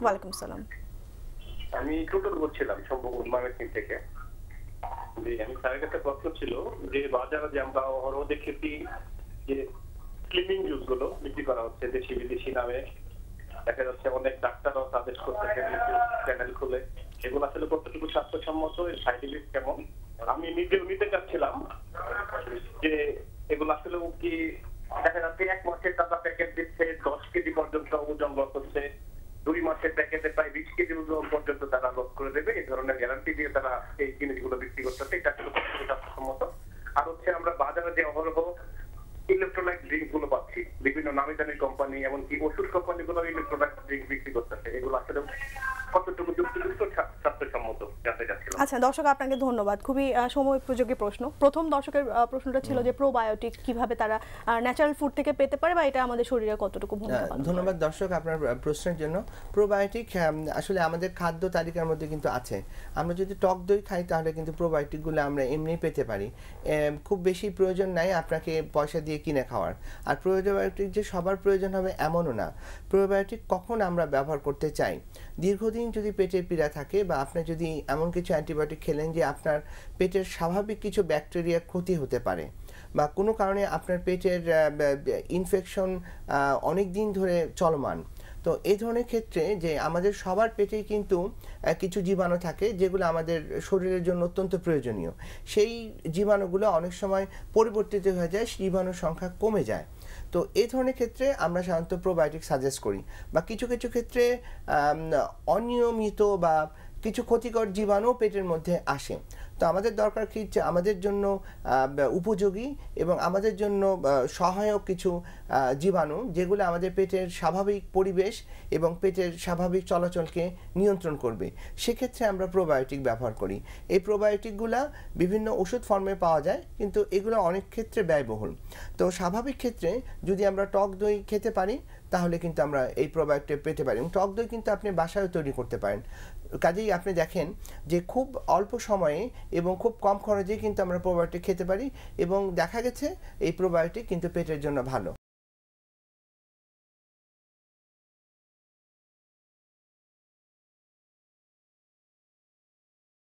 ওয়ালাইকুম সালাম। আমি টোটাল বলছিলাম সম্ভবত ময়মনসিংহ থেকে। আমি স্যারের কাছে প্রশ্ন ছিল যে বাজারে যে আমরা অহরহ দেখেছি যে স্লিমিং জুস গুলো বিক্রি করা হচ্ছে দেশি বিদেশি নামে। দেখা যাচ্ছে অনেক ডাক্তাররাও সাজেস্ট করতেছে চ্যানেল খুলে। এগুলো আসলে কতটুকু স্বাস্থ্যসম্মত, এর সাইড ইফেক্ট কেমন? আমি নিজেও নিতে চাচ্ছিলাম যে এগুলো আসলে কি দেখা যাচ্ছে 1 মাসের টাকা প্যাকেট দিচ্ছে 10 কেজি পর্যন্ত ওজন লস হচ্ছে, 2 মাসের প্যাকেটে প্রায় 20 কেজি ওজন পর্যন্ত তারা লস করে দেবে, এই ধরনের গ্যারান্টি দিয়ে তারা এই জিনিসগুলো বিক্রি করতেছে। এটা আসলে কতটুকু স্বাস্থ্যসম্মত? আর হচ্ছে আমরা বাজারে যে অহরহ ইলেকট্রোলাইট ড্রিঙ্ক গুলো পাচ্ছি বিভিন্ন নামি দামি কোম্পানি, এমনকি ওষুধ কোম্পানিগুলো ইলেকট্রোলাইট ড্রিঙ্ক বিক্রি করতেছে, এগুলো আসলে কতটুকু যুক্তিযুক্ত স্বাস্থ্যসম্মত জানতে চাচ্ছিলাম। আচ্ছা দর্শক, আপনাকে ধন্যবাদ। খুবই সময় উপযোগী প্রশ্ন। প্রথম দর্শকের প্রশ্নটা ছিল যে প্রোবায়োটিক কিভাবে তারা ন্যাচারাল ফুড থেকে পেতে পারে বা এটা আমাদের শরীরে কতটুকু ভূমিকা পালন করে। ধন্যবাদ দর্শক আপনার প্রশ্নের জন্য। প্রোবায়োটিক আসলে আমাদের খাদ্য তালিকার মধ্যে কিন্তু আছে। আমরা যদি টক দই খাই তাহলে কিন্তু প্রোবায়োটিকগুলো আমরা এমনি পেতে পারি, খুব বেশি প্রয়োজন নাই আপনাকে পয়সা দিয়ে কিনে খাওয়ার। আর প্রোবায়োটিক যে সবার প্রয়োজন হবে এমনও না। প্রোবায়োটিক কখন আমরা ব্যবহার করতে চাই? দীর্ঘদিন যদি পেটের পীড়া থাকে বা আপনি যদি এমন কিছু অ্যান্টিবায়োটিক খেলেন যে আপনার পেটের স্বাভাবিক কিছু ব্যাকটেরিয়ার ক্ষতি হতে পারে, বা কোনো কারণে আপনার পেটের ইনফেকশন অনেক দিন ধরে চলমান, তো এই ধরনের ক্ষেত্রে যে আমাদের সবার পেটেই কিন্তু কিছু জীবাণু থাকে যেগুলো আমাদের শরীরের জন্য অত্যন্ত প্রয়োজনীয়। সেই জীবাণুগুলো অনেক সময় পরিবর্তিত হয়ে যায়, জীবাণুর সংখ্যা কমে যায়। তো এই ধরনের ক্ষেত্রে আমরা সাধারণত প্রোবায়োটিক সাজেস্ট করি, বা কিছু কিছু ক্ষেত্রে অনিয়মিত বা কিছু ক্ষতিকর জীবাণু পেটের মধ্যে আসে। তো আমাদের দরকার কি যে আমাদের জন্য উপযোগী এবং আমাদের জন্য সহায়ক কিছু জীবাণু যেগুলো আমাদের পেটের স্বাভাবিক পরিবেশ এবং পেটের স্বাভাবিক চলাচলকে নিয়ন্ত্রণ করবে, সেক্ষেত্রে আমরা প্রোবায়োটিক ব্যবহার করি। এই প্রোবায়োটিকগুলো বিভিন্ন ওষুধ ফর্মে পাওয়া যায়, কিন্তু এগুলো অনেক ক্ষেত্রে ব্যয়বহুল। তো স্বাভাবিক ক্ষেত্রে যদি আমরা টক দই খেতে পারি তাহলে কিন্তু আমরা এই প্রোবায়োটিক পেতে পারি, এবং টক দই কিন্তু আপনি বাসায় তৈরি করতে পারেন। কাজেই আপনি দেখেন যে খুব অল্প সময়ে এবং খুব কম খরচে কিন্তু আমরা প্রোবায়োটিক খেতে পারি, এবং দেখা গেছে এই প্রোবায়োটিক কিন্তু পেটের জন্য ভালো।